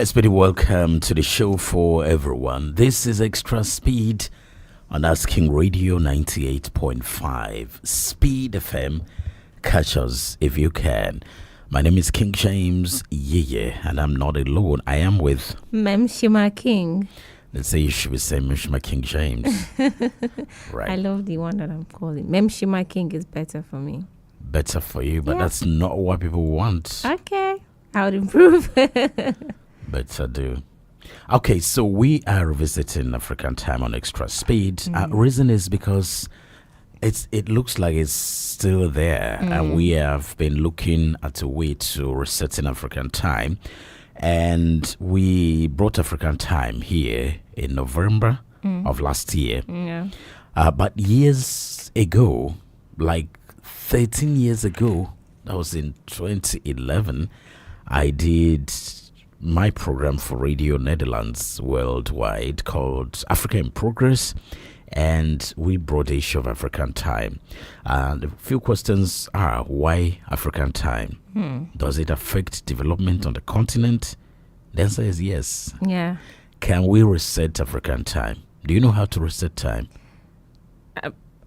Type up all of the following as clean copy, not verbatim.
It's pretty welcome to the show for everyone. This is Extra Speed on Asking Radio 98.5 Speed FM. Catch us if you can. My name is King James YiYE, and I'm not alone. I am with Mmemshima King. Let's say you should be saying Mmemshima King James. Right. I love the one that I'm calling. Mmemshima King is better for me. Better for you, but that's not what people want. Okay, I would improve. Better do. Okay, so we are revisiting African time on Extra Speed. Reason is because it looks like it's still there, and we have been looking at a way to reset in African time, and we brought African time here in November of last year. But years ago, like 13 years ago, that was in 2011, I did my program for Radio Netherlands worldwide called Africa in Progress, and we brought the issue of African time. And a few questions are, why African time? Does it affect development on the continent? The answer is yes. Yeah. Can we reset African time? Do you know how to reset time?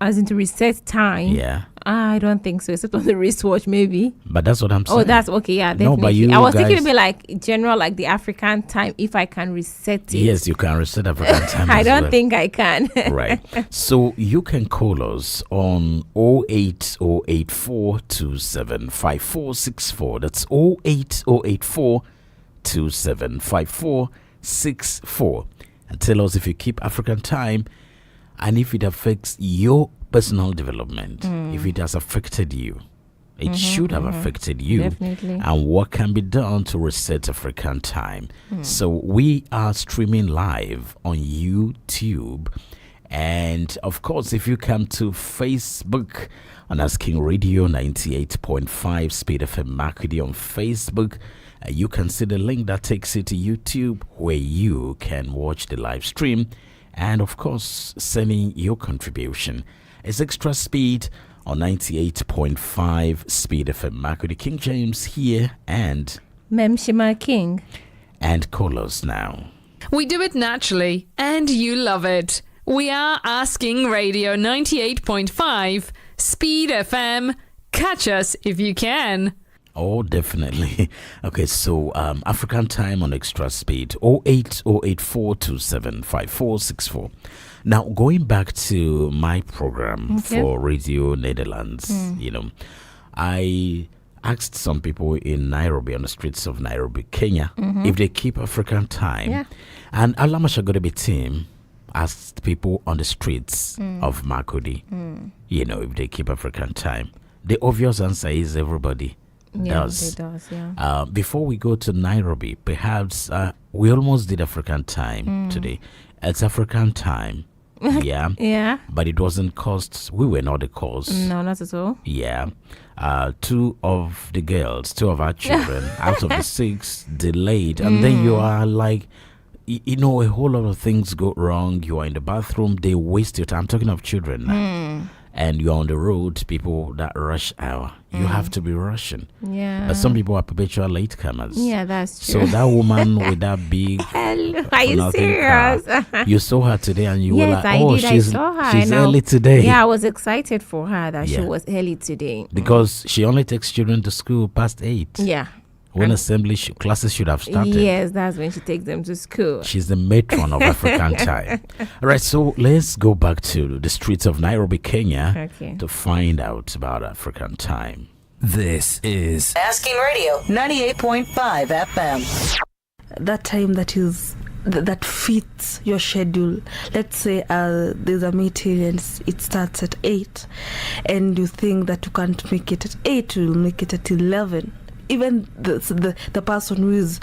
As in to reset time? Yeah. I don't think so, except on the wristwatch maybe. But that's what I'm saying. Oh, that's okay. Yeah, definitely. No, but you I was guys, thinking it'd be like general, like the African time, if I can reset it. Yes, you can reset African time. I don't think I can. Right. So you can call us on 08084275464. That's 08084275464. And tell us if you keep African time and if it affects your personal development, if it has affected you. It should have affected you. Definitely. And what can be done to reset African time. So we are streaming live on YouTube. And of course, if you come to Facebook on Asking Radio 98.5 Speed FM Makudi on Facebook, you can see the link that takes you to YouTube, where you can watch the live stream. And of course, sending your contribution. It's Extra Speed on 98.5 Speed FM Makudi. King James here and Mmemshima King. And call us now. We do it naturally and you love it. We are Asking Radio 98.5 Speed FM. Catch us if you can. Oh, definitely. Okay, so African time on Extra Speed 08084275464. Now, going back to my program for Radio Netherlands, I asked some people in Nairobi, on the streets of Nairobi, Kenya, if they keep African time. Yeah. And Alamashagodebi team asked people on the streets of Makudi, if they keep African time. The obvious answer is everybody. Does. Before we go to Nairobi, perhaps we almost did African time today. It's African time. Yeah. But it wasn't caused. We were not the cause. No, not at all. Yeah. Two of our children out of the 6 delayed. And then you are like, a whole lot of things go wrong. You are in the bathroom. They waste your time. I'm talking of children now. And you're on the road, people that rush hour. You have to be rushing. Yeah. But some people are perpetual latecomers. Yeah, that's true. So that woman with that big Hello, are you serious? Car, you saw her today and you were like, I did. I saw her. She's early today. Yeah, I was excited for her that she was early today. Because she only takes children to school past 8. Yeah. When assembly classes should have started. Yes, that's when she takes them to school. She's the matron of African time. All right, so let's go back to the streets of Nairobi, Kenya, to find out about African time. This is Asking Radio 98.5 FM. That time that is that fits your schedule. Let's say there's a meeting and it starts at 8, and you think that you can't make it at 8, you'll make it at 11. Even the person who is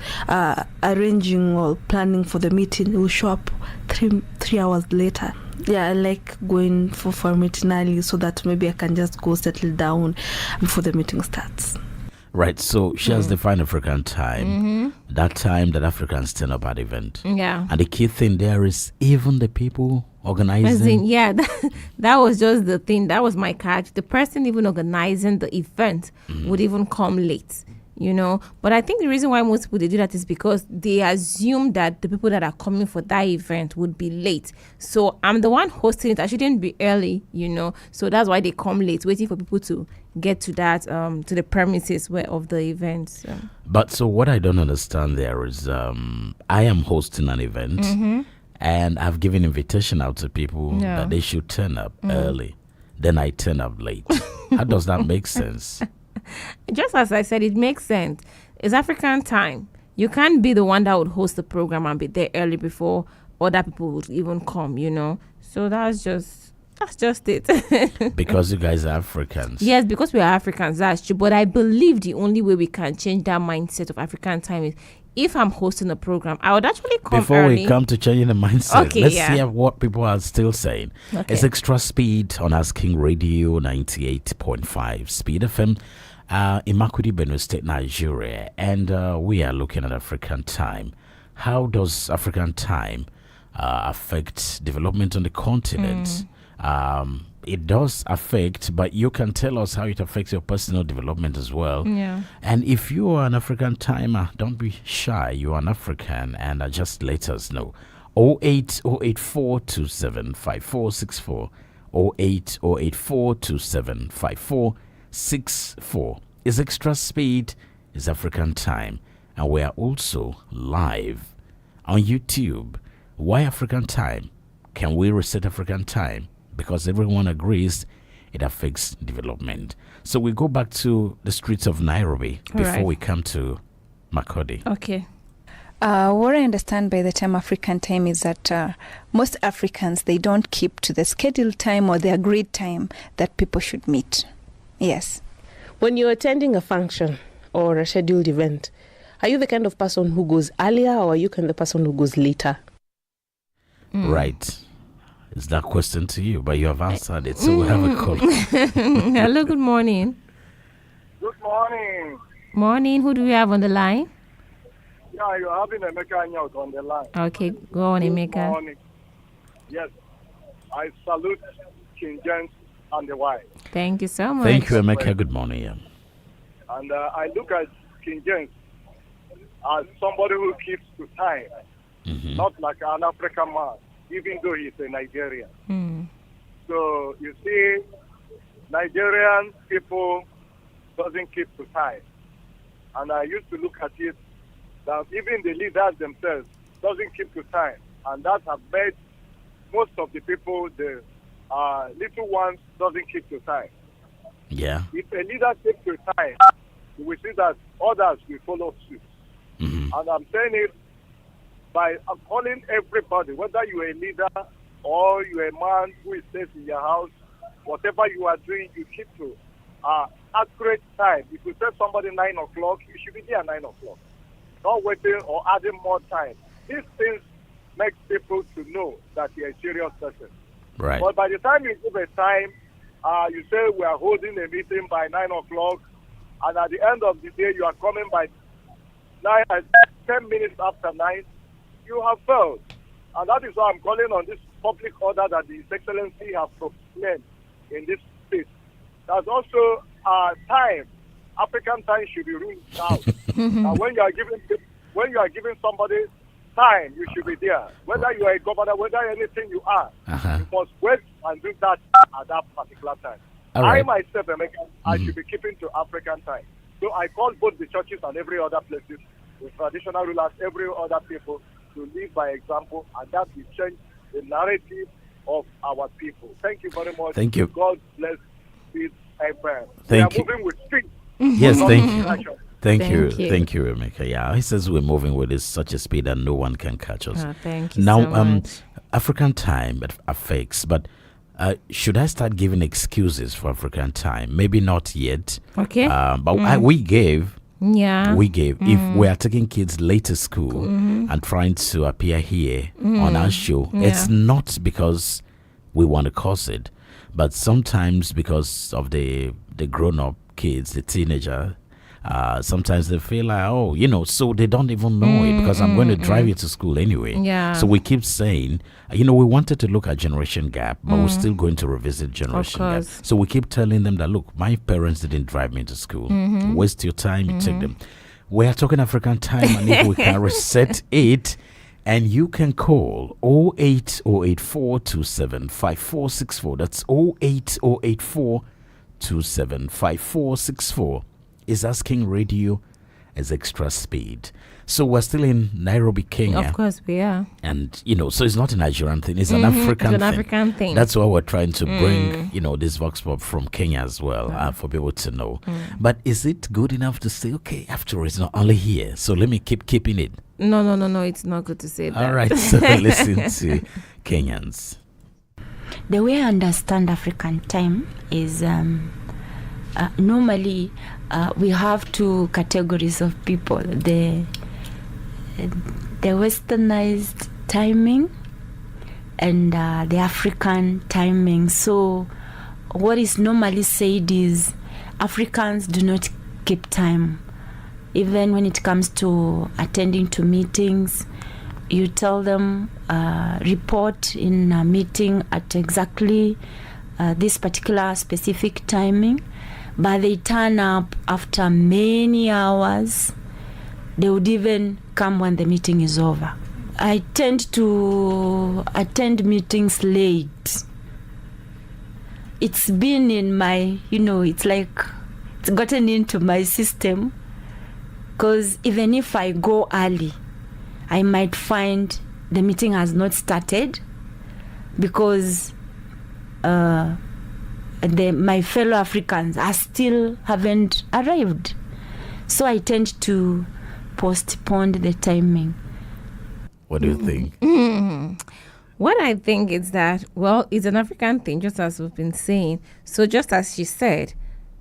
arranging or planning for the meeting will show up 3 hours later. Yeah, I like going for a meeting early so that maybe I can just go settle down before the meeting starts. Right, so she has defined African time, that time that Africans turn up at the event. Yeah. And the key thing there is even the people organizing. Yeah, that was just the thing. That was my catch. The person even organizing the event would even come late, But I think the reason why most people they do that is because they assume that the people that are coming for that event would be late. So I'm the one hosting it. I shouldn't be early, So that's why they come late, waiting for people to get to that to the premises of the event. So. But so what I don't understand there is I am hosting an event and I've given invitation out to people that they should turn up early. Then I turn up late. How does that make sense? Just as I said, it makes sense. It's African time. You can't be the one that would host the program and be there early before other people would even come, So that's just it. Because you guys are Africans. Yes, because we are Africans, that's true. But I believe the only way we can change that mindset of African time is if I'm hosting a program, I would actually come Before early. we come to changing the mindset, let's hear what people are still saying. Okay. It's Extra Speed on Asking Radio 98.5 Speed FM in Makurdi, Benue State, Nigeria. And we are looking at African time. How does African time affect development on the continent? It does affect, but you can tell us how it affects your personal development as well. Yeah. And if you are an African timer, don't be shy. You are an African, and just let us know. 08084275464. 08084275464 is Extra Speed, is African time, and we are also live on YouTube. Why African time? Can we reset African time? Because everyone agrees it affects development. So we go back to the streets of Nairobi before we come to Makurdi. Okay. What I understand by the term African time is that most Africans, they don't keep to the scheduled time or the agreed time that people should meet. Yes. When you're attending a function or a scheduled event, are you the kind of person who goes earlier or are you kind of the person who goes later? Right. It's that question to you, but you have answered it, so we'll have a call. Hello, good morning. Good morning. Morning, who do we have on the line? Yeah, you're having Emeka Anyot on the line. Okay, go on, Emeka. Good morning. Yes, I salute King James and the wife. Thank you so much. Thank you, Emeka. Good morning. Yeah. And I look at King James as somebody who keeps to time, not like an African man, even though he's a Nigerian. So you see, Nigerian people doesn't keep to time. And I used to look at it that even the leaders themselves doesn't keep to time. And that has made most of the people, the little ones, doesn't keep to time. Yeah. If a leader keeps to time, we see that others will follow suit. And I'm saying it by calling everybody, whether you're a leader or you're a man who stays in your house, whatever you are doing, you keep to accurate time. If you tell somebody 9 o'clock, you should be there at 9 o'clock. Not waiting or adding more time. These things make people to know that you're a serious person. Right. But by the time you give a time, you say we are holding a meeting by 9 o'clock, and at the end of the day, you are coming by 10 minutes after 9, you have failed. And that is why I'm calling on this public order that His Excellency has proclaimed in this state. There's also time. African time should be ruled out. When you are giving somebody time, you should be there. Whether you are a governor, whether anything you are, you must wait and do that at that particular time. Right. I myself, I should be keeping to African time. So I call both the churches and every other places, the traditional rulers, every other people, to live by example, and that will change the narrative of our people. Thank you very much. Thank you. God bless this FM. Thank we you. are moving with speed. Yes, thank you. Thank Thank you. you. Thank you, Emeka. Yeah, he says we're moving with such a speed that no one can catch us. Thank you Now, so much. African time affects, but should I start giving excuses for African time? Maybe not yet. Okay. But we gave. Yeah. If we are taking kids late to school and trying to appear here on our show, it's not because we want to cause it, but sometimes because of the grown-up kids, the teenager. Sometimes they feel like, so they don't even know it because I'm going to drive you to school anyway. Yeah. So we keep saying, we wanted to look at generation gap, but we're still going to revisit generation gap. So we keep telling them that, look, my parents didn't drive me to school. Waste your time, you take them. We are talking African time, and if we can reset it, and you can call 08084275464. That's 08084275464. Is asking radio as extra speed. So we're still in Nairobi, Kenya. Of course we are. And, so it's not a Nigerian thing. It's an African It's an thing. African thing. That's why we're trying to bring, this Vox Pop from Kenya as well for people to know. But is it good enough to say, okay, after all, it's not only here, so let me keep keeping it? No. It's not good to say that. All right, so listen to Kenyans. The way I understand African time is normally we have two categories of people: the westernized timing and the African timing. So what is normally said is Africans do not keep time. Even when it comes to attending to meetings, you tell them report in a meeting at exactly this particular specific timing, but they turn up after many hours. They would even come when the meeting is over. I tend to attend meetings late. It's been in my, it's like it's gotten into my system, because even if I go early, I might find the meeting has not started because my fellow Africans are still haven't arrived. So I tend to postpone the timing. What do you think? What I think is that, it's an African thing, just as we've been saying. So just as she said,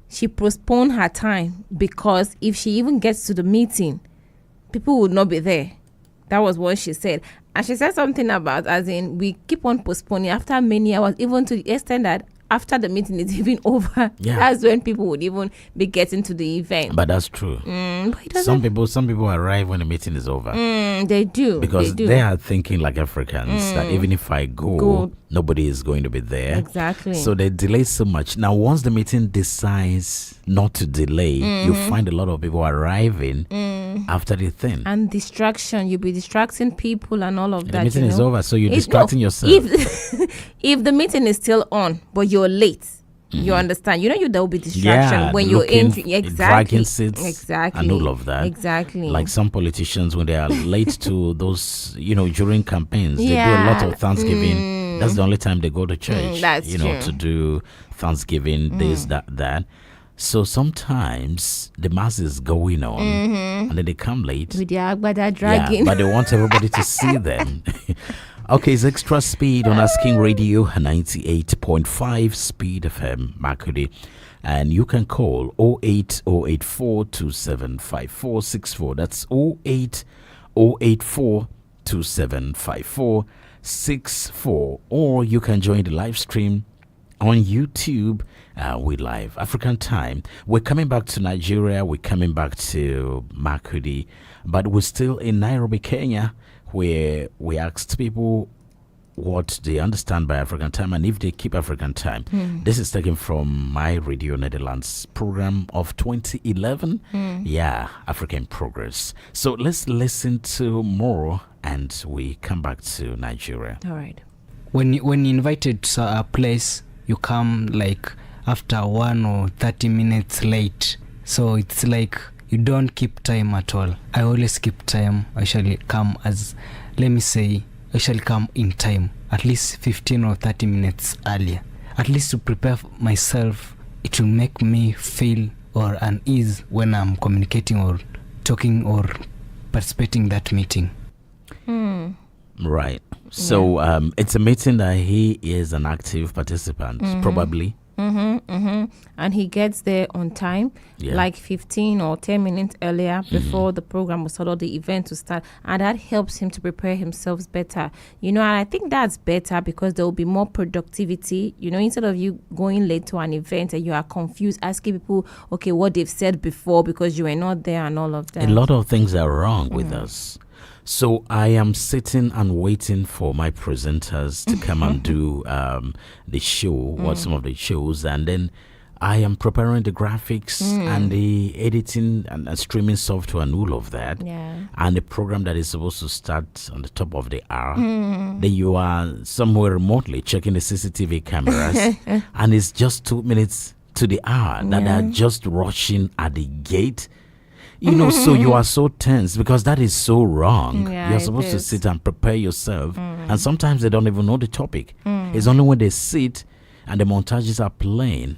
she postponed her time because if she even gets to the meeting, people would not be there. That was what she said. And she said something about, as in, we keep on postponing after many hours, even to the extent that after the meeting is even over, that's when people would even be getting to the event. But that's true. But some people arrive when the meeting is over. They do. Because they are thinking like Africans that even if I go, nobody is going to be there. Exactly. So they delay so much. Now, once the meeting decides not to delay, you find a lot of people arriving after the thing. And distraction. You'll be distracting people and all of that. The meeting is over, so you're distracting yourself. If the meeting is still on, but you're late, you understand. There will be distraction when you're entering. Exactly. Seats exactly. And all of that. Exactly. Like some politicians, when they are late to those, during campaigns, they do a lot of Thanksgiving. That's the only time they go to church. That's true. To do Thanksgiving, this, that. So sometimes the mass is going on and then they come late. With their agbada dragging. But they want everybody to see them. Okay, it's extra speed on Asking Radio 98.5 Speed FM Makudi. And you can call 08084275464. That's 08084275464. Or you can join the live stream on YouTube. We live African time. We're coming back to Nigeria. We're coming back to Makudi. But we're still in Nairobi, Kenya, where we asked people what they understand by African time and if they keep African time. This is taken from my Radio Netherlands program of 2011. Africa in Progress. So let's listen to more and we come back to Nigeria. All right. When you invited to a place, you come like after 1 or 30 minutes late. So it's like you don't keep time at all. I always keep time. I shall come I shall come in time, at least 15 or 30 minutes earlier. At least to prepare myself, it will make me feel or unease when I'm communicating or talking or participating in that meeting. Right. So it's a meeting that he is an active participant, probably. And he gets there on time, like 15 or 10 minutes earlier before the program will start or the event to start, and that helps him to prepare himself better, and I think that's better because there will be more productivity, instead of you going late to an event and you are confused asking people what they've said before because you were not there and all of that. A lot of things are wrong with us. So I am sitting and waiting for my presenters to come and do the show, some of the shows, and then I am preparing the graphics and the editing and streaming software and all of that. And the program that is supposed to start on the top of the hour. Then you are somewhere remotely checking the CCTV cameras, and it's just 2 minutes to the hour that they are just rushing at the gate. So you are so tense because that is so wrong. You're supposed to sit and prepare yourself. And sometimes they don't even know the topic. It's only when they sit and the montages are playing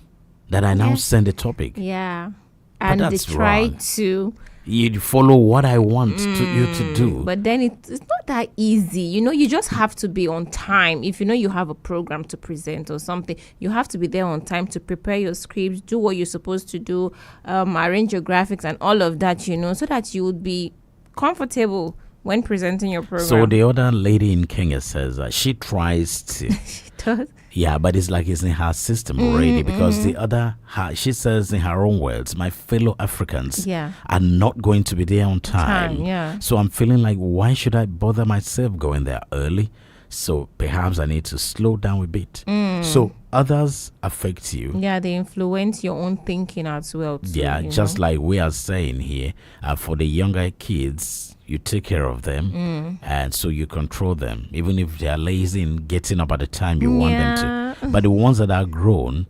that I now send the topic. And they try to... You follow what I want you to do. But then it's not that easy. You just have to be on time. If you have a program to present or something, you have to be there on time to prepare your scripts, do what you're supposed to do, arrange your graphics and all of that, so that you would be comfortable when presenting your program. So the other lady in Kenya says she tries to... She does? Yeah, but it's like it's in her system already because the other, she says in her own words, my fellow Africans are not going to be there on time. So I'm feeling like, why should I bother myself going there early? So perhaps I need to slow down a bit. So others affect you. They influence your own thinking as well too, just like we are saying here, for the younger kids, you take care of them, and so you control them, even if they are lazy in getting up at the time you want them to. But the ones that are grown,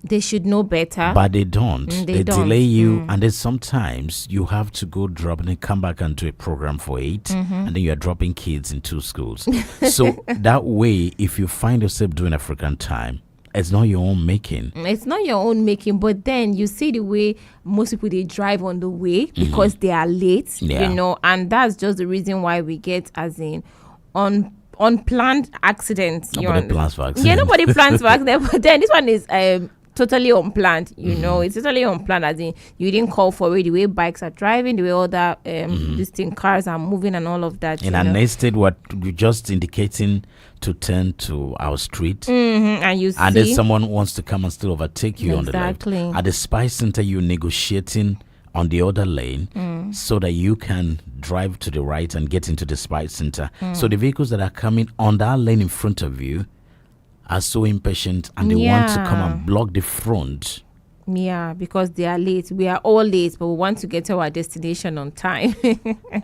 they should know better. But they don't. They don't. Delay you, and then sometimes you have to go drop and then come back and do a program for 8, and then you are dropping kids in 2 schools. So that way, if you find yourself doing African time, it's not your own making. It's not your own making, but then you see the way most people, they drive on the way because they are late, and that's just the reason why we get unplanned accidents. Nobody plans for accidents. Yeah, nobody plans for accidents, but then this one is totally unplanned, it's totally unplanned, as in you didn't call for it, the way bikes are driving, the way other cars are moving and all of that. In an estate, what you're just indicating to turn to our street, and you see, and then someone wants to come and still overtake you on the left. At the Spice Center, you're negotiating on the other lane so that you can drive to the right and get into the Spice Center. So the vehicles that are coming on that lane in front of you are so impatient and they want to come and block the front. Yeah, because they are late. We are all late, but we want to get to our destination on time.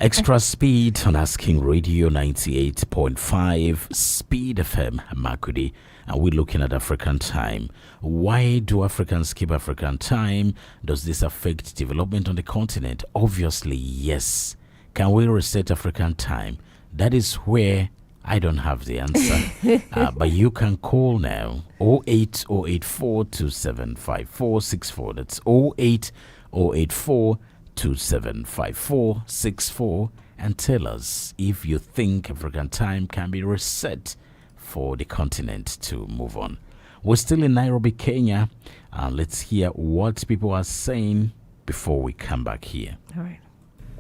Extra speed on Asking Radio 98.5 Speed FM Makudi, and we're looking at African time. Why do Africans keep African time? Does this affect development on the continent? Obviously, yes. Can we reset African time? That is where I don't have the answer, but you can call now 08084275464. That's 08084275464, and tell us if you think African time can be reset for the continent to move on. We're still in Nairobi, Kenya, and let's hear what people are saying before we come back here. All right.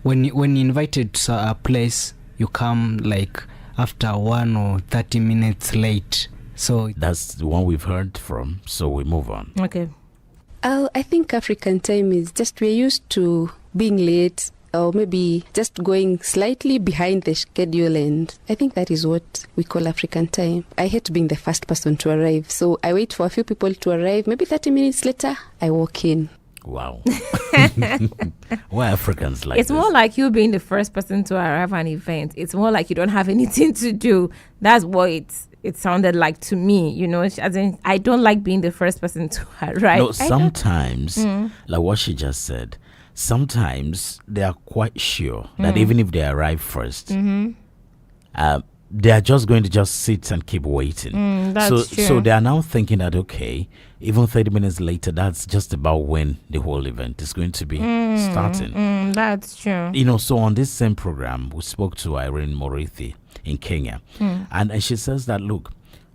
When you invited to a place, you come like after 1 or 30 minutes late. So that's the one we've heard from, so we move on. Okay. I think African time is just we're used to being late or maybe just going slightly behind the schedule, and I think that is what we call African time. I hate being the first person to arrive, so I wait for a few people to arrive. Maybe 30 minutes later, I walk in. Wow. Why Africans like it's this? More like you being the first person to arrive at an event. It's more like you don't have anything to do. That's what it sounded like to me, as in, I don't like being the first person to arrive. No, sometimes, like what she just said, sometimes they are quite sure that even if they arrive first, they are just going to just sit and keep waiting. That's true. So they are now thinking that, okay, even 30 minutes later, that's just about when the whole event is going to be starting. That's true. You know, so on this same program, we spoke to Irene Morithi in Kenya, and she says that, look,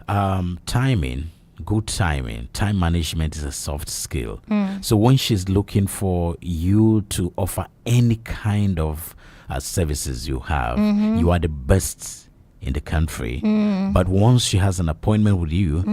timing, good timing, time management is a soft skill. So when she's looking for you to offer any kind of services you have, you are the best in the country. But once she has an appointment with you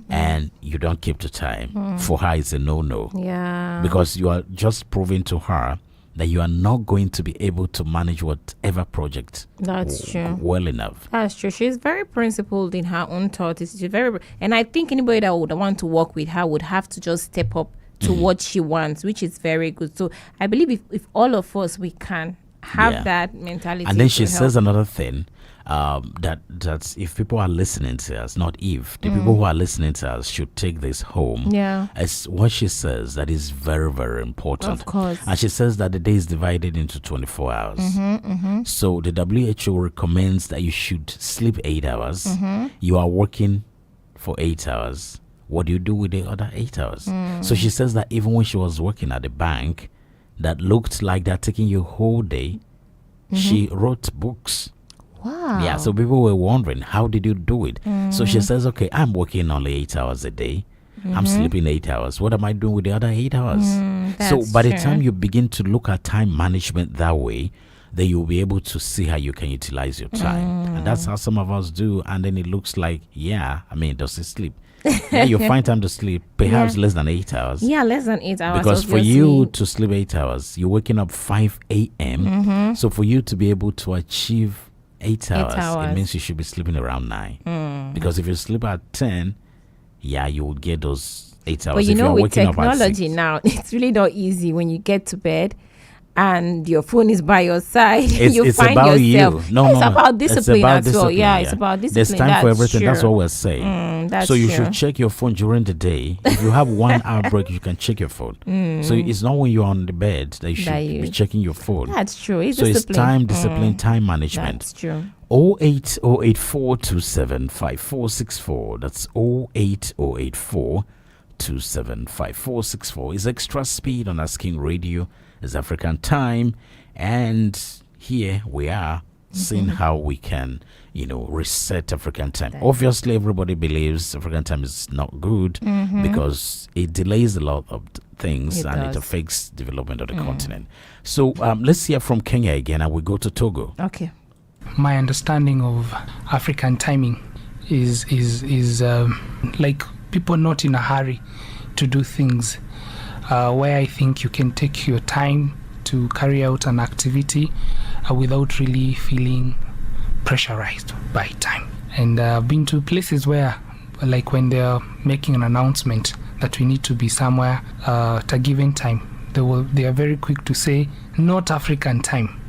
and you don't keep to time, for her it's a no-no. Yeah. Because you are just proving to her that you are not going to be able to manage whatever project That's true. well enough. That's true. She's very principled in her own thoughts. She's very, and I think anybody that would want to work with her would have to just step up to what she wants, which is very good. So I believe if all of us, we can have that mentality. And then she to says help. another thing, that if people are listening to us, not if, the people who are listening to us should take this home. Yeah. As what she says, that is very, very important. Of course. And she says that the day is divided into 24 hours. So the WHO recommends that you should sleep 8 hours. You are working for 8 hours. What do you do with the other 8 hours? So she says that even when she was working at the bank, that looked like they're taking you a whole day, she wrote books. Wow. Yeah, so people were wondering, how did you do it? So she says, okay, I'm working only 8 hours a day. I'm sleeping 8 hours. What am I doing with the other 8 hours? So That's by the true. time you begin to look at time management that way, then you'll be able to see how you can utilize your time. And that's how some of us do. And then it looks like, does he sleep? Yeah, you find time to sleep, perhaps less than 8 hours. Yeah, less than 8 hours. Because for you to sleep 8 hours, you're waking up 5 a.m. So for you to be able to achieve 8 hours, it means you should be sleeping around 9. Because if you sleep at 10, you would get those 8 hours. But you if know, you're with waking up at technology 6. now, it's really not easy when you get to bed and your phone is by your side. It's find about yourself. you. No, It's about discipline as well. Yeah, yeah. it's about discipline. There's time for everything. That's what we're saying. That's so you true. should check your phone during the day. If you have 1 hour break, you can check your phone. So it's not when you're on the bed that you should be checking your phone. That's true. It's so discipline. it's time discipline, time management. That's true. 08084275464. That's 08084275464. It's extra speed on Asking Radio. It's African time. And here we are seeing how we can, reset African time. Obviously, everybody believes African time is not good because it delays a lot of things it affects development of the continent. So let's hear from Kenya again, and we go to Togo. Okay. My understanding of African timing is like people not in a hurry to do things, where I think you can take your time to carry out an activity without really feeling pressurized by time. And I've been to places where, like when they're making an announcement that we need to be somewhere at a given time, they are very quick to say, not African time.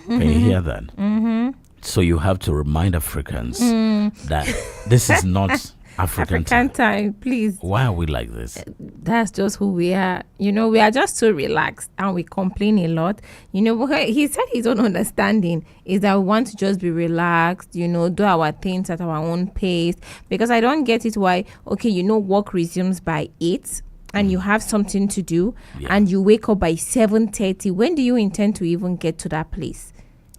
Can you hear that? So you have to remind Africans that this is not African time, please. Why are we like this? That's just who we are. We are just so relaxed and we complain a lot. He said his own understanding is that we want to just be relaxed, do our things at our own pace. Because I don't get it why, work resumes by 8 and you have something to do and you wake up by 7:30. When do you intend to even get to that place?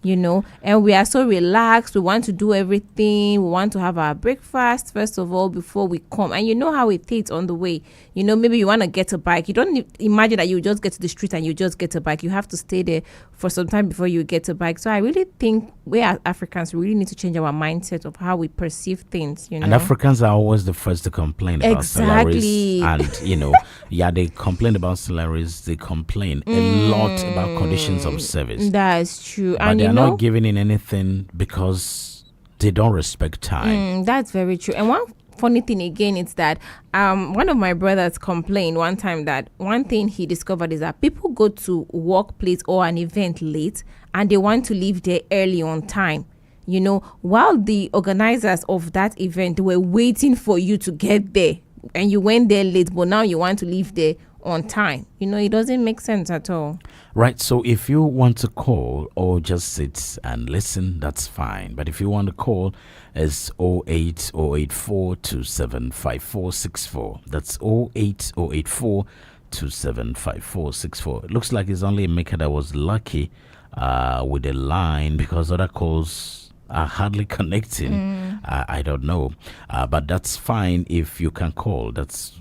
And we are so relaxed. We want to do everything. We want to have our breakfast first of all before we come. And you know how it takes on the way. Maybe you want to get a bike. You don't imagine that you just get to the street and you just get a bike. You have to stay there for some time before you get a bike. So I really think we as Africans really need to change our mindset of how we perceive things. And Africans are always the first to complain about salaries. And they complain about salaries. They complain a lot about conditions of service. That's true. But they're not giving in anything because they don't respect time. That's very true. And one funny thing again is that one of my brothers complained one time that one thing he discovered is that people go to workplace or an event late and they want to leave there early on time. While the organizers of that event were waiting for you to get there and you went there late, but now you want to leave there on time. It doesn't make sense at all. Right. So if you want to call or just sit and listen, that's fine. But if you want to call, it's 08084275464. That's 08084275464. It looks like it's only Emeka that was lucky with the line, because other calls are hardly connecting. I don't know. But that's fine if you can call. That's,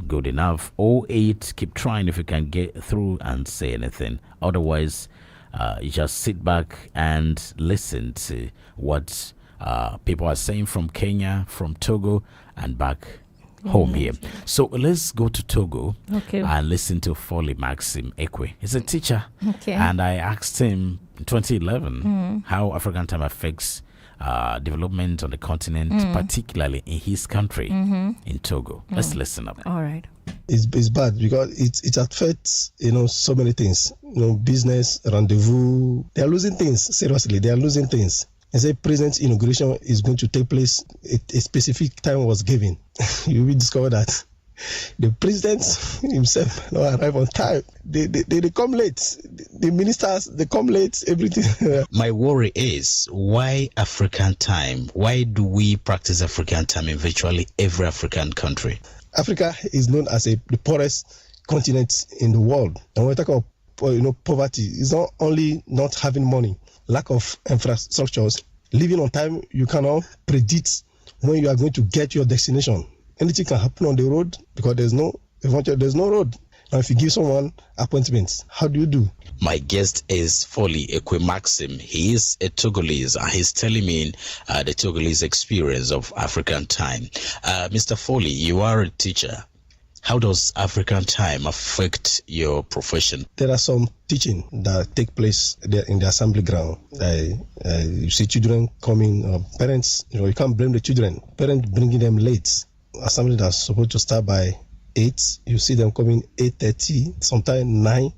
good enough. 08, keep trying if you can get through and say anything. Otherwise, you just sit back and listen to what people are saying from Kenya, from Togo, and back home here. So let's go to Togo and listen to Folly Maxim Ekwe. He's a teacher. And I asked him in 2011 how African time affects development on the continent, particularly in his country, in Togo. Let's listen up. All right. It's bad because it affects so many things. Business, rendezvous. They are losing things. Seriously, they are losing things. They say president's inauguration is going to take place. A specific time was given. You will discover that the president himself don't arrive on time. They come late. The ministers, they come late. Everything. My worry is, why African time? Why do we practice African time in virtually every African country? Africa is known as the poorest continent in the world. And when we talk about poverty, it's not only not having money, lack of infrastructures, living on time. You cannot predict when you are going to get your destination. Anything can happen on the road because there's no road. Now, if you give someone appointments, how do you do? My guest is Folly Ekwe Maxim. He is a Togolese, and he's telling me the Togolese experience of African time. Mr. Folly, you are a teacher. How does African time affect your profession? There are some teaching that take place there in the assembly ground. You see children coming, parents, you can't blame the children. Parents bringing them late. Assembly that's supposed to start by 8, you see them coming 8:30, sometimes 9.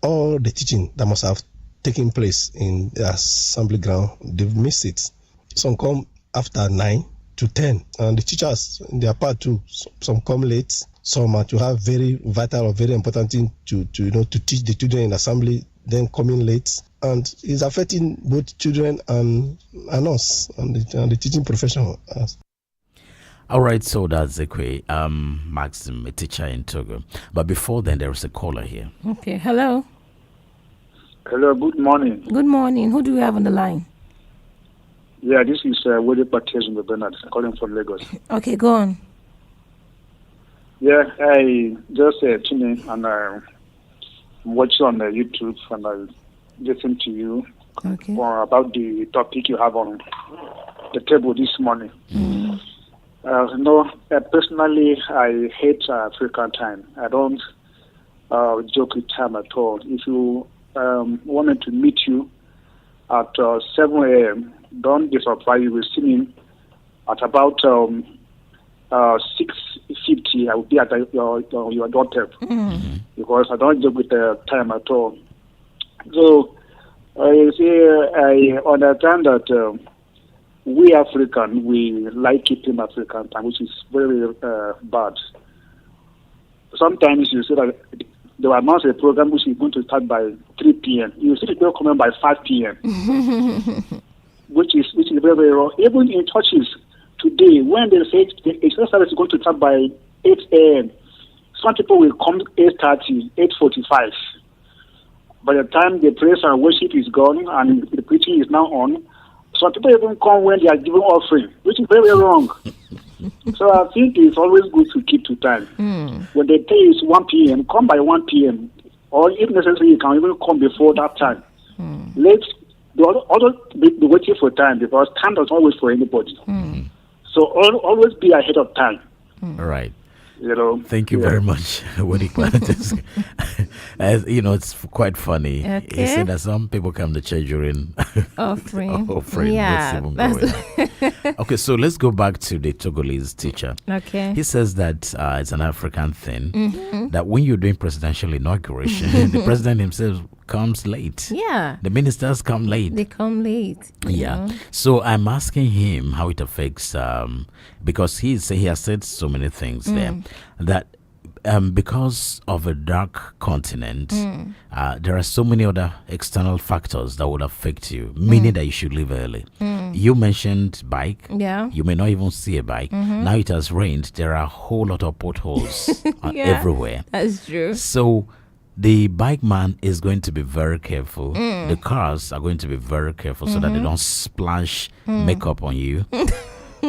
All the teaching that must have taken place in the assembly ground, they've missed it. Some come after 9 to 10, and the teachers, their part too, some come late. Some are to have very vital or very important thing to teach the children in assembly, then coming late, and it's affecting both children and us and the teaching profession. All right, so that's Ekwe Maxim, a teacher in Togo. But before then, there is a caller here. Okay, hello. Hello, good morning. Good morning. Who do we have on the line? Yeah, this is Willie Pates in the Bernard, calling from Lagos. Okay, go on. Yeah, I just tuned in and I'm watching on YouTube and I listen to you about the topic you have on the table this morning. Personally, I hate African time. I don't joke with time at all. If you want me to meet you at 7 a.m., don't be surprised. You will see me at about 6:50. I will be at your doorstep because I don't joke with the time at all. So I understand that we African, we like keeping African time, which is very bad. Sometimes you see that they will announce a program which is going to start by 3 p.m. You see people coming by 5 p.m. which is very, very wrong. Even in churches today, when they say the extra service is going to start by 8 a.m., some people will come 8:30, 8:45. By the time the praise and worship is gone and the preaching is now on, some people even come when they are giving offering, which is very, very wrong. So I think it's always good to keep to time. When they tell you it's 1 p.m., come by 1 p.m. Or if necessary, you can even come before that time. Let's always be waiting for time because time does not wait for anybody. So always be ahead of time. All right. Thank you very much. As it's quite funny. He said that some people come to church during offering. Yeah. Okay, so let's go back to the Togolese teacher. Okay. He says that it's an African thing that when you're doing presidential inauguration, the president himself comes late. Yeah. The ministers come late. They come late. Yeah. So I'm asking him how it affects because he has said so many things there that because of a dark continent, there are so many other external factors that would affect you, meaning that you should leave early. You mentioned bike. Yeah. You may not even see a bike. Now it has rained. There are a whole lot of potholes everywhere. That's true. So the bike man is going to be very careful. The cars are going to be very careful so that they don't splash makeup on you.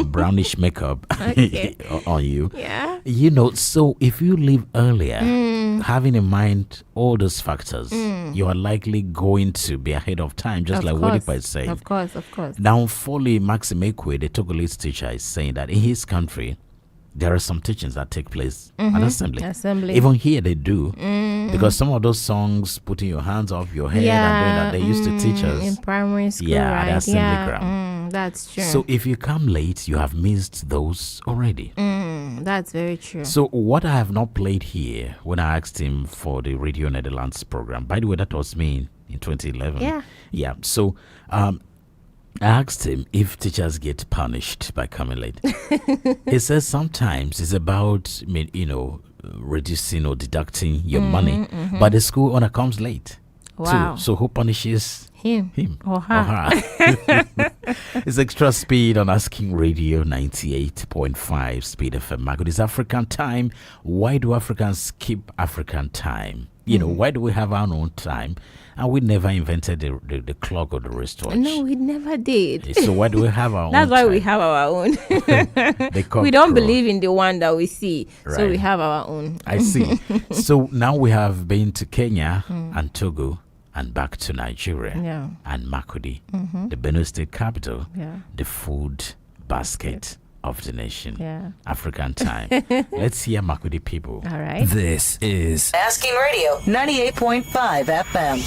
Brownish makeup on you. Yeah. You know, so if you leave earlier, having in mind all those factors, you are likely going to be ahead of time, just like what I said. Of course. Now, Foley Maxime Ekwe, the Togolese teacher, is saying that in his country, there are some teachings that take place at assembly. Even here they do. Because some of those songs, putting your hands off your head and doing that, they used to teach us. In primary school, at the assembly ground. That's true. So if you come late, you have missed those already. That's very true. So what I have not played here when I asked him for the Radio Netherlands program, by the way, that was me in 2011. Yeah. So I asked him if teachers get punished by coming late. He says sometimes it's about, reducing or deducting your money, but the school owner comes late. Wow. So who punishes him or her? It's Extra Speed on Asking Radio 98.5 Speed FM. Marco, it's African time. Why do Africans keep African time? Why do we have our own time? And we never invented the clock or the wristwatch. No, we never did. So why do we have our own? That's why time? we have our own. We don't believe in the one that we see. Right. So we have our own. I see. So now we have been to Kenya and Togo and back to Nigeria and Makurdi, the Benue State capital, the food basket of the nation. African time. Let's hear Makurdi people. All right. This is Asking Radio 98.5 FM.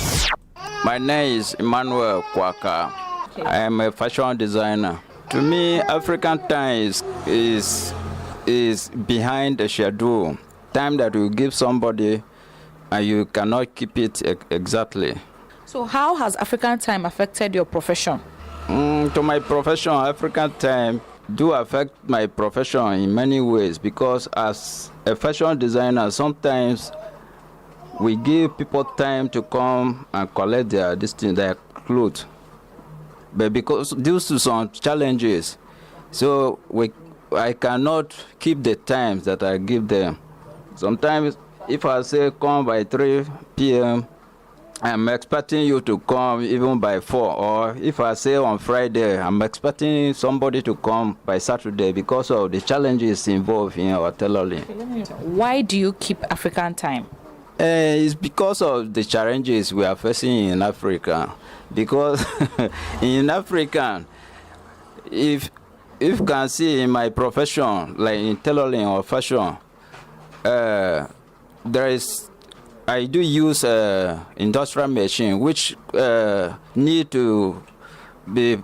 My name is Emmanuel Kwaka. I am a fashion designer. To me, African time is behind the schedule. Time that you give somebody and you cannot keep it exactly. So how has African time affected your profession? To my profession, African time do affect my profession in many ways, because as a fashion designer, sometimes we give people time to come and collect their clothes. But because due to some challenges, so I cannot keep the times that I give them. Sometimes if I say come by 3 p.m., I'm expecting you to come even by 4. Or if I say on Friday, I'm expecting somebody to come by Saturday because of the challenges involved in our tailoring. Why do you keep African time? It's because of the challenges we are facing in Africa. Because in Africa, if you can see in my profession, like in tailoring or fashion, I do use industrial machine which need to be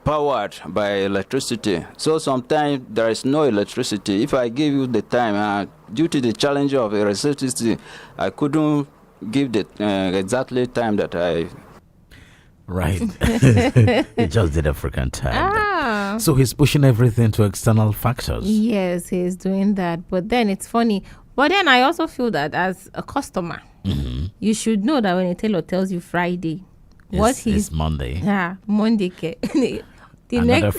powered by electricity. So sometimes there is no electricity. If I give you the time, due to the challenge of electricity, I couldn't give the exactly time that I. Right. He just did African time. So he's pushing everything to external factors. Yes, he's doing that. But then it's funny. But then I also feel that as a customer, you should know that when a tailor tells you Friday, it's Monday. Monday. Another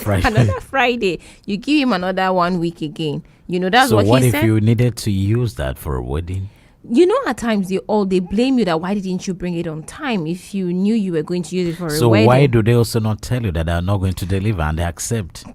Friday, you give him another 1 week again. That's so what he said. So what if you needed to use that for a wedding? At times they blame you that why didn't you bring it on time if you knew you were going to use it for a wedding? So why do they also not tell you that they are not going to deliver and they accept?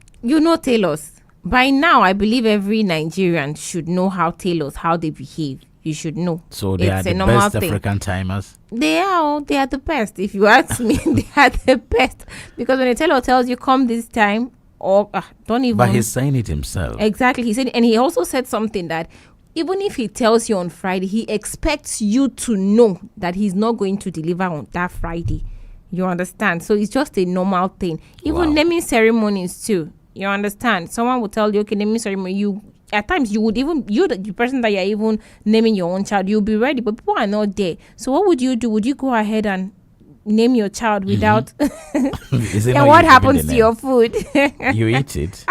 Tailors. By now, I believe every Nigerian should know how they behave. You should know. So they are the best African timers? They are the best. If you ask me, they are the best. Because when a tailor tells you come this time, or don't even. But he's saying it himself. Exactly. He said, and he also said something that even if he tells you on Friday, he expects you to know that he's not going to deliver on that Friday. You understand? So it's just a normal thing. Even naming ceremonies too. You understand? Someone will tell you, okay, naming ceremony. At times, the person that you're even naming your own child, you'll be ready, but people are not there. So what would you do? Would you go ahead and name your child without? And what happens to your food? You eat it.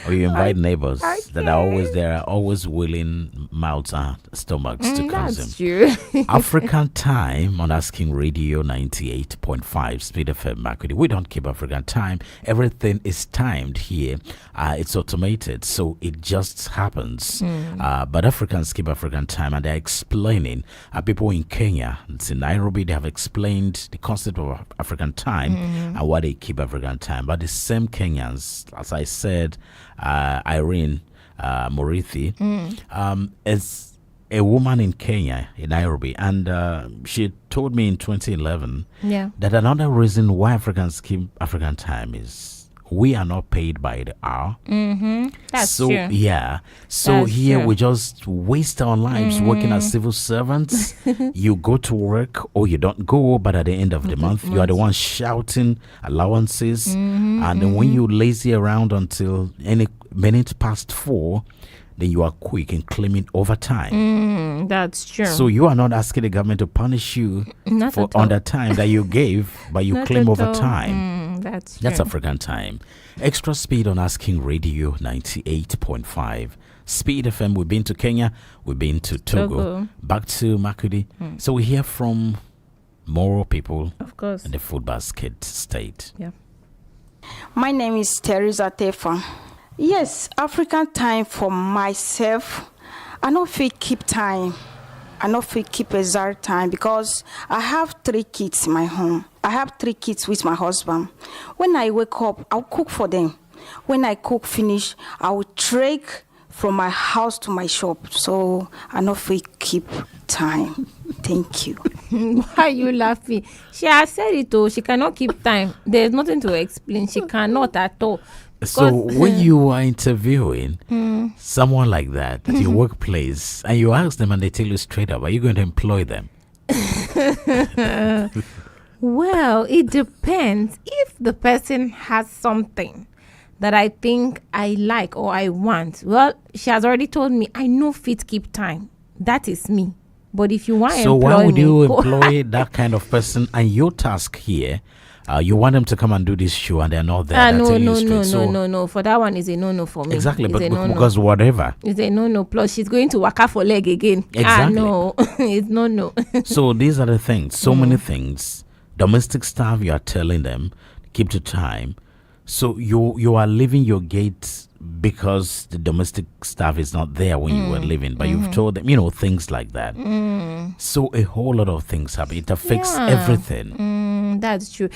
Or you invite neighbors that are always there, always willing mouths and stomachs to consume. That's true. African time on Asking Radio 98.5 Speed FM Makurdi. We don't keep African time. Everything is timed here. It's automated, so it just happens. But Africans keep African time, and they're explaining. People in Kenya, it's in Nairobi, they have explained the concept of African time and why they keep African time. But the same Kenyans, as I said, Irene Murithi, is a woman in Kenya, in Nairobi, and she told me in 2011 that another reason why Africans keep African time is we are not paid by the hour. That's so true. Yeah, so That's here true. we just waste our lives working as civil servants. You go to work or you don't go, but at the end of the month you are the one shouting allowances, and then when you lazy around until any minute past 4, then you are quick in claiming overtime. That's true. So you are not asking the government to punish you Not for at all. on the time that you gave, but you Not claim at all. overtime. That's That's true. African time. Extra speed on Asking Radio 98.5. Speed FM, we've been to Kenya, we've been to Togo. Back to Makurdi. So we hear from more people Of course. in the food basket state. Yeah. My name is Teresa Tefa. Yes, African time for myself. I don't feel keep time. I don't feel keep exact time because I have 3 kids in my home. I have 3 kids with my husband. When I wake up, I'll cook for them. When I cook finish, I will trek from my house to my shop. So I don't feel keep time. Thank you. Why are you laughing? She has said it though. She cannot keep time. There's nothing to explain. She cannot at all. So when you are interviewing someone like that at your workplace and you ask them and they tell you straight up, are you going to employ them? Well, it depends. If the person has something that I think I like or I want, well, she has already told me I know fit keep time. That is me. But if you want to So employ why would me, you go employ that kind of person? And your task here, you want them to come and do this show and they're not there. They're telling you straight. No. For that one is a no for me. Exactly, It's but a no-no. because whatever. It's a no. Plus, she's going to waka for leg again. Exactly. No. It's no. So these are the things. So many things. Domestic staff, you are telling them, keep to time. So you are leaving your gate because the domestic staff is not there when you were leaving, but you've told them, things like that. So a whole lot of things happen. It affects everything. That's true.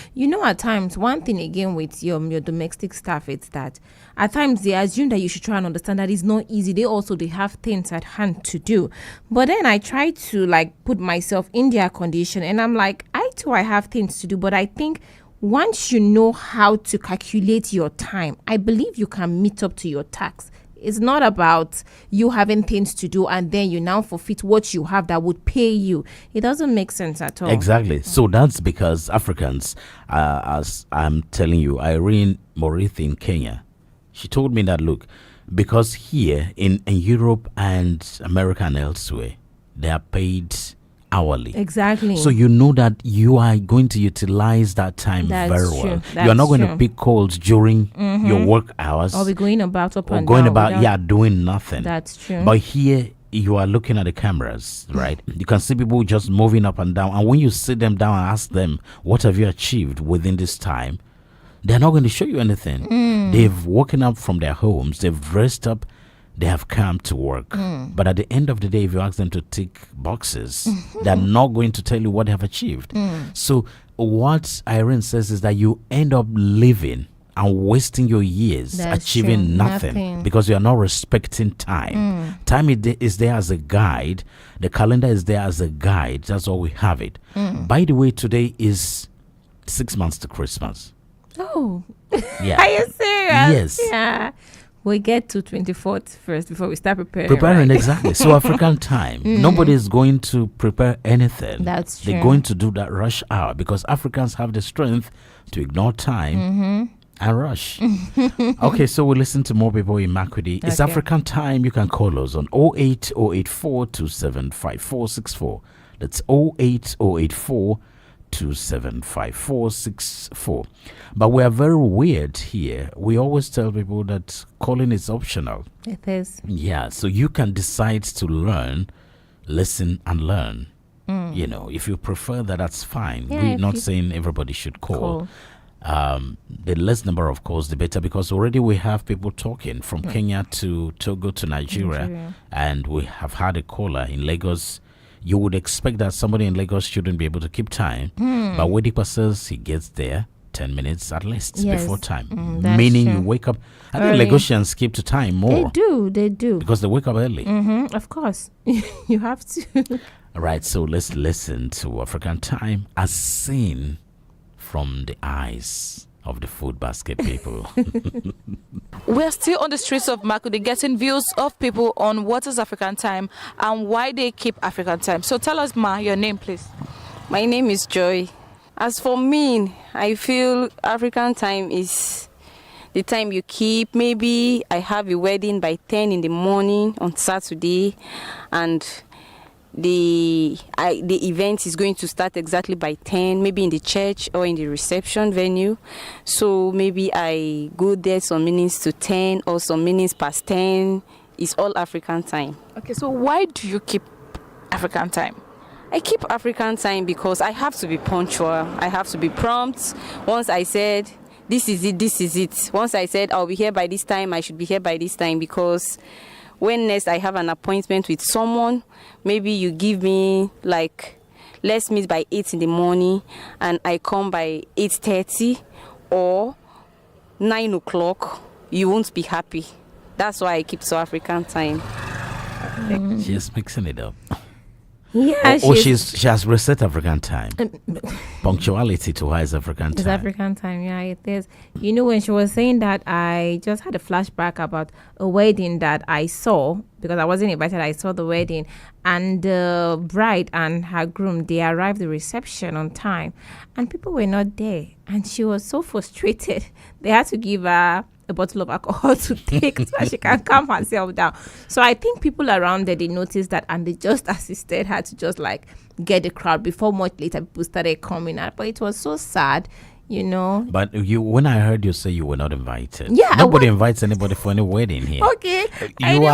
At times, one thing again with your domestic staff, it's that at times they assume that you should try and understand that it's not easy. They have things at hand to do. But then I try to put myself in their condition and I'm like, I have things to do, but I think once you know how to calculate your time, I believe you can meet up to your task. It's not about you having things to do and then you now forfeit what you have that would pay you. It doesn't make sense at all. Exactly. So that's because Africans, as I'm telling you, Irene Murithi in Kenya, she told me that, look, because here in Europe and America and elsewhere, they are paid hourly. Exactly. So you know that you are going to utilize that time very well. You are not going to pick calls during your work hours. Or be going about up or and going down about without- doing nothing. That's true. But here you are looking at the cameras, right? You can see people just moving up and down, and when you sit them down and ask them what have you achieved within this time, they're not going to show you anything. They've woken up from their homes, they've dressed up, they have come to work. But at the end of the day, if you ask them to tick boxes, they're not going to tell you what they have achieved. So what Irene says is that you end up living and wasting your years That's achieving true. nothing because you are not respecting time. Time is there as a guide. The calendar is there as a guide. That's all we have it. By the way, today is 6 months to Christmas. Oh. Yeah. Are you serious? Yes. Yeah. We get to 24th first before we start preparing. Preparing, right? exactly. So African time. Nobody is going to prepare anything. That's They're true. going to do that rush hour because Africans have the strength to ignore time and rush. Okay, so we'll listen to more people in Makurdi. It's Okay. African time. You can call us on 08084 275464. That's 08084 080-2884-2754. But we are very weird here. We always tell people that calling is optional. It is. Yeah, so you can decide to learn, listen, and learn. Mm. You know, if you prefer that, that's fine. Yeah, We're if not you saying everybody should call. The less number of calls, the better, because already we have people talking from Kenya to Togo to Nigeria, and we have had a caller in Lagos. You would expect that somebody in Lagos shouldn't be able to keep time, but Wedipa says he gets there 10 minutes at least before time, meaning you wake up. I think Lagosians keep to time more. They do. Because they wake up early. Of course. You have to. All right, so let's listen to African time as seen from the eyes of the food basket people. We're still on the streets of Makurdi getting views of people on what is African time and why they keep African time. So tell us, Ma, your name, please. My name is Joy. As for me, I feel African time is the time you keep. Maybe I have a wedding by 10 in the morning on Saturday, and the event is going to start exactly by 10, maybe in the church or in the reception venue. So maybe I go there some minutes to 10 or some minutes past 10. It's all African time. Okay, so why do you keep African time? I keep African time because I have to be punctual. I have to be prompt. Once I said, this is it, this is it. Once I said, I'll be here by this time, I should be here by this time, because when next I have an appointment with someone, maybe you give me like, let's meet by 8 in the morning and I come by 8:30 or 9 o'clock, you won't be happy. That's why I keep South African time. She's mixing it up. Yeah, she has reset African time. Punctuality to her is African time. It's African time, yeah, it is. You know, when she was saying that, I just had a flashback about a wedding that I saw, because I wasn't invited. I saw the wedding, and the bride and her groom, they arrived at the reception on time, and people were not there, and she was so frustrated. They had to give her a bottle of alcohol to take so that she can calm herself down. So I think people around there, they noticed that, and they just assisted her to just like get the crowd before much later people started coming out. But it was so sad, you know. But when I heard you say you were not invited, yeah, nobody invites anybody for any wedding here. Okay, you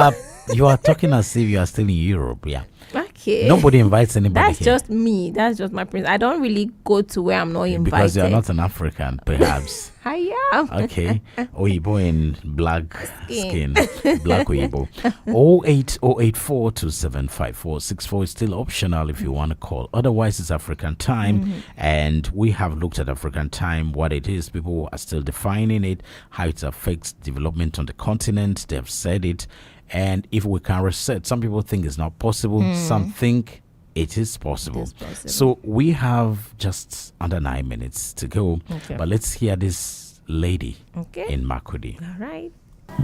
are talking as if you are still in Europe, yeah. Okay. Nobody invites anybody. That's here. just me. That's just my principle. I don't really go to where I'm not invited. Because you are not an African, perhaps. I am. Okay. Oyibo in black skin. Black Oyibo. 08084275464 is still optional if you want to call. Otherwise, it's African time. And we have looked at African time, what it is. People are still defining it, how it affects development on the continent. They have said it. And if we can reset, some people think it's not possible. Some think it is possible. So we have just under 9 minutes to go. Okay. But let's hear this lady in Makurdi. All right.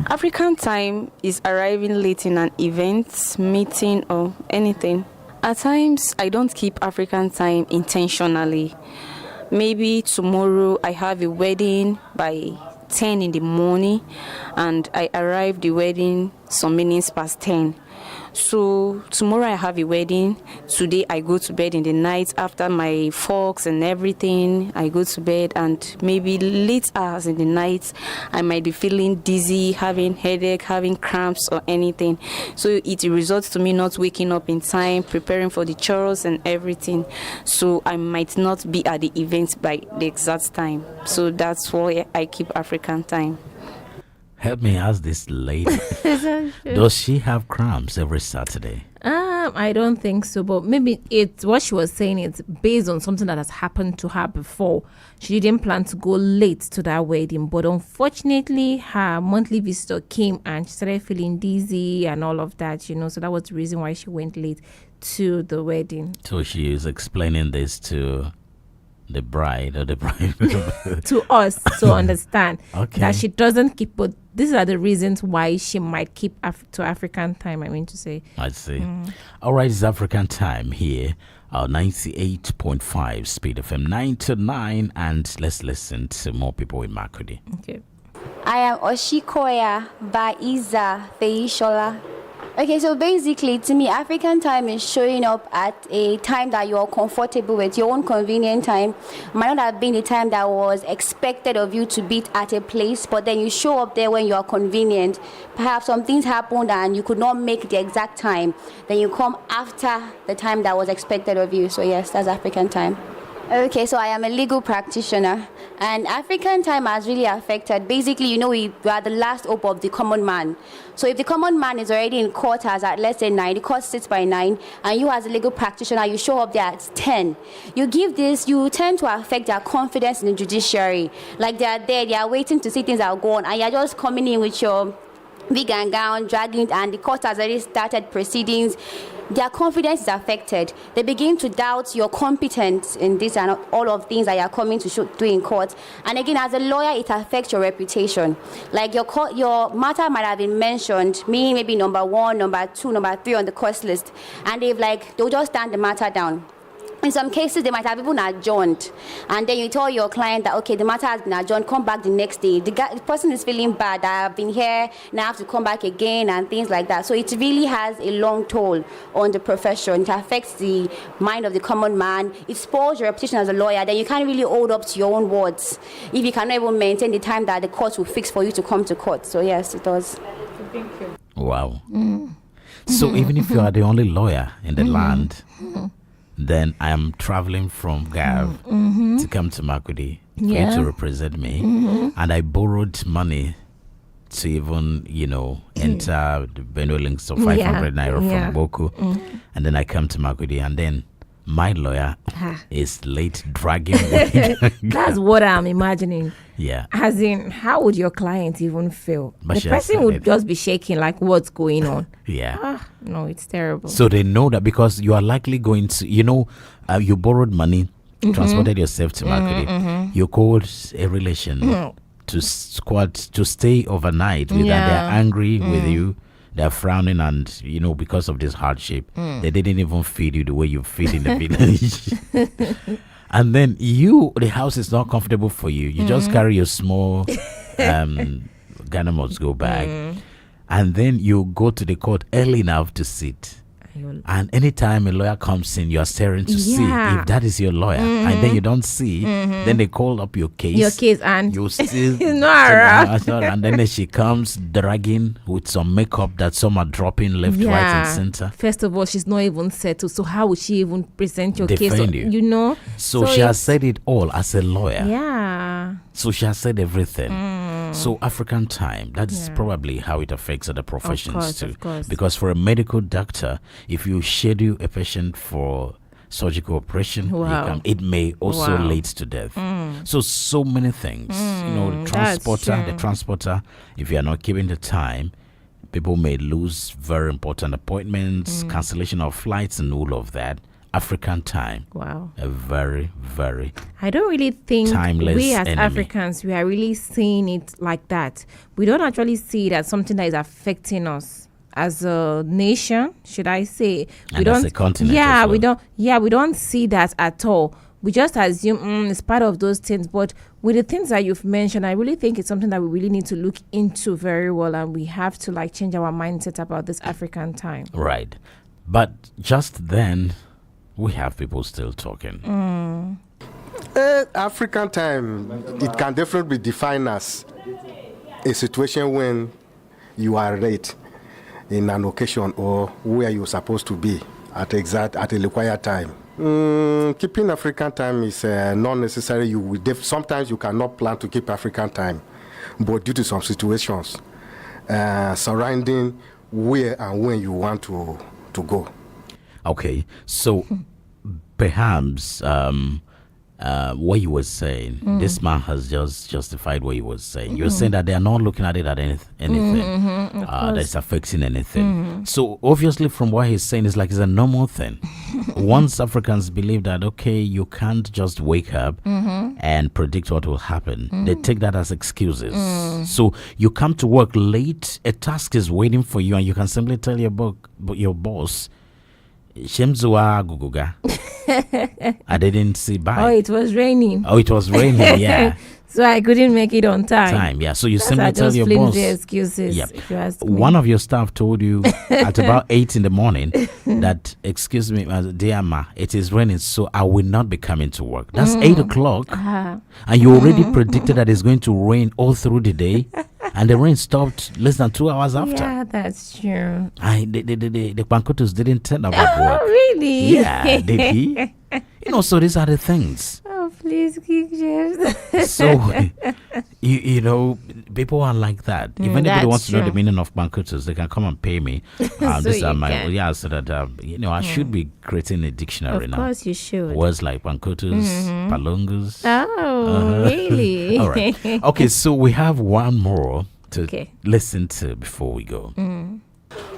African time is arriving late in an event, meeting, or anything. At times, I don't keep African time intentionally. Maybe tomorrow I have a wedding by 10 in the morning and I arrive the wedding some minutes past 10. So tomorrow I have a wedding. Today I go to bed in the night after my forks and everything. I go to bed, and maybe late hours in the night I might be feeling dizzy, having headache, having cramps or anything. So it results to me not waking up in time, preparing for the chores and everything. So I might not be at the event by the exact time. So that's why I keep African time. Help me ask this lady. Does she have cramps every Saturday? I don't think so, but maybe it's what she was saying. It's based on something that has happened to her before. She didn't plan to go late to that wedding, but unfortunately, her monthly visitor came and she started feeling dizzy and all of that, you know. So that was the reason why she went late to the wedding. So she is explaining this to the bride or the bride to us to understand that she doesn't keep, but these are the reasons why she might keep to African time, I mean to say. I see. All right, it's African time here, 98.5 Speed FM 9 to 9, and let's listen to more people in Makurdi. Okay. I am Oshikoya Baiza Feishola. Okay, so basically, to me, African time is showing up at a time that you're comfortable with, your own convenient time. Might not have been the time that was expected of you to be at a place, but then you show up there when you're convenient. Perhaps some things happened and you could not make the exact time. Then you come after the time that was expected of you. So yes, that's African time. Okay, so I am a legal practitioner, and African time has really affected. Basically, we are the last hope of the common man. So if the common man is already in court as at, let's say, 9, the court sits by 9, and you as a legal practitioner, you show up there at 10. You tend to affect their confidence in the judiciary. Like they are there, they are waiting to see things that will go on, and you're just coming in with your wig and gown, dragging, and the court has already started proceedings. Their confidence is affected. They begin to doubt your competence in this and all of things that you are coming to do in court. And again, as a lawyer, it affects your reputation. Like your matter might have been mentioned, meaning maybe number 1, number 2, number 3 on the course list, and they'll just stand the matter down. In some cases, they might have even adjourned. And then you tell your client that, okay, the matter has been adjourned, come back the next day. The person is feeling bad. I've been here, now I have to come back again and things like that. So it really has a long toll on the profession. It affects the mind of the common man. It spoils your reputation as a lawyer. Then you can't really hold up to your own words if you cannot even maintain the time that the court will fix for you to come to court. So yes, it does. Thank you. Wow. So even if you are the only lawyer in the land, then I am traveling from Gav to come to Makurdi for you to represent me. And I borrowed money to even, enter the Benue links of 500 naira from Boku. And then I come to Makurdi, and then my lawyer is late dragging me. That's what I'm imagining. Yeah. As in, how would your client even feel? But the person would just be shaking like, what's going on? Yeah. No, it's terrible. So they know that because you are likely going to, you borrowed money, transported yourself to Makurdi. You called a relation to stay overnight with that. They're angry with you. They're frowning, and because of this hardship, they didn't even feed you the way you feed in the village. And then the house is not comfortable for you. You just carry your small Ghana must go bag, and then you go to the court early enough to sit. And anytime a lawyer comes in, you are staring to see if that is your lawyer, and then you don't see. Then they call up your case, and you still it's not around. And then she comes dragging with some makeup that some are dropping left, right, and center. First of all, she's not even settled, so how would she even present your case? You. So she has said it all as a lawyer. Yeah. So she has said everything. So African time, that is probably how it affects other professions too. Because for a medical doctor, if you schedule a patient for surgical operation, it may also lead to death. So many things. The transporter, if you are not keeping the time, people may lose very important appointments, cancellation of flights, and all of that. African time. Wow. A very, very I don't really think we as enemy. Africans, we are really seeing it like that. We don't actually see it as something that is affecting us as a nation, should I say. And as a continent. Yeah, we don't see that at all. We just assume it's part of those things. But with the things that you've mentioned, I really think it's something that we really need to look into very well, and we have to change our mindset about this African time. Right. But just then, we have people still talking. African time, it can definitely be defined as a situation when you are late in an occasion or where you're supposed to be at a required time. Keeping African time is not necessary. Sometimes you cannot plan to keep African time, but due to some situations surrounding where and when you want to go. Okay, so perhaps what you were saying, this man has just justified what he was saying. You're saying that they are not looking at it at anything that's affecting anything. So obviously from what he's saying, it's a normal thing. Once Africans believe that, okay, you can't just wake up and predict what will happen, they take that as excuses. So you come to work late, a task is waiting for you, and you can simply tell your boss, Shemzua Guguga. I didn't see by. Oh, it was raining. Yeah. So I couldn't make it on time. Yeah. So you Those simply are tell just your boss. flimsy excuses. Yep. If you ask me. One of your staff told you at about 8 in the morning that, excuse me, dear ma, it is raining, so I will not be coming to work. That's 8 o'clock. And you already predicted that it's going to rain all through the day. And the rain stopped less than 2 hours after. Yeah, that's true. The Pankotos didn't turn up at work. Oh, really? Yeah, did he? So these are the things. Oh, please, King James. So, people are like that. If anybody wants to know the meaning of Pankotos, they can come and pay me. These are my, so that, I should be creating a dictionary now. Of course you should. Words like Pankotos, Palungus. Oh, really? All right. Okay, so we have one more to listen to before we go.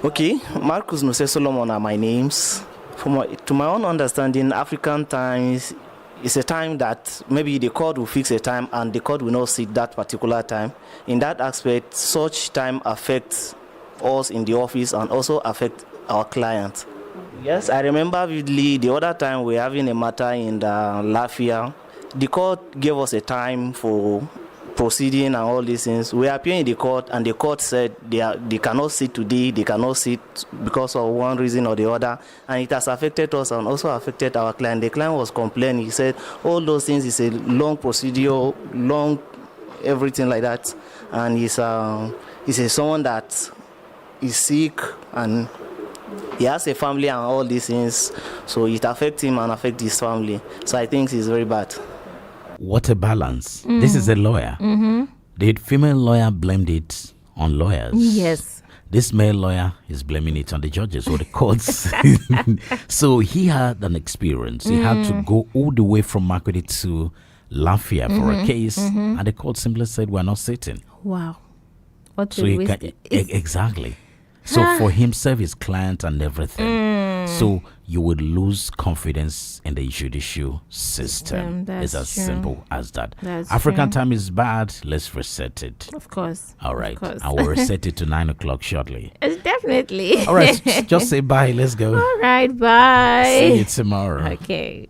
Okay, Marcus Nuse Solomon are my names. To my own understanding, African time is a time that maybe the court will fix a time and the court will not sit that particular time. In that aspect, such time affects us in the office and also affect our clients. Yes, I remember vividly the other time we were having a matter in the Lafia. The court gave us a time for proceeding and all these things. We appeared in the court and the court said they cannot sit today, they cannot sit because of one reason or the other, and it has affected us and also affected our client. The client was complaining. He said all those things is a long procedure, long everything like that, and he's someone that is sick and he has a family and all these things, so it affects him and affects his family. So I think it's very bad. What a balance. This is a lawyer. The female lawyer blamed it on lawyers. Yes. This male lawyer is blaming it on the judges or the courts. So he had an experience. He had to go all the way from Makurdi to Lafia for a case, and the court simply said, we're not sitting. Wow. What so he can, exactly. So for himself, his client and everything. So you would lose confidence in the judicial system. It's as simple as that. African time is bad. Let's reset it. Of course. All right. I will reset it to 9 o'clock shortly. Definitely. All right. Just say bye. Let's go. All right. Bye. See you tomorrow. Okay.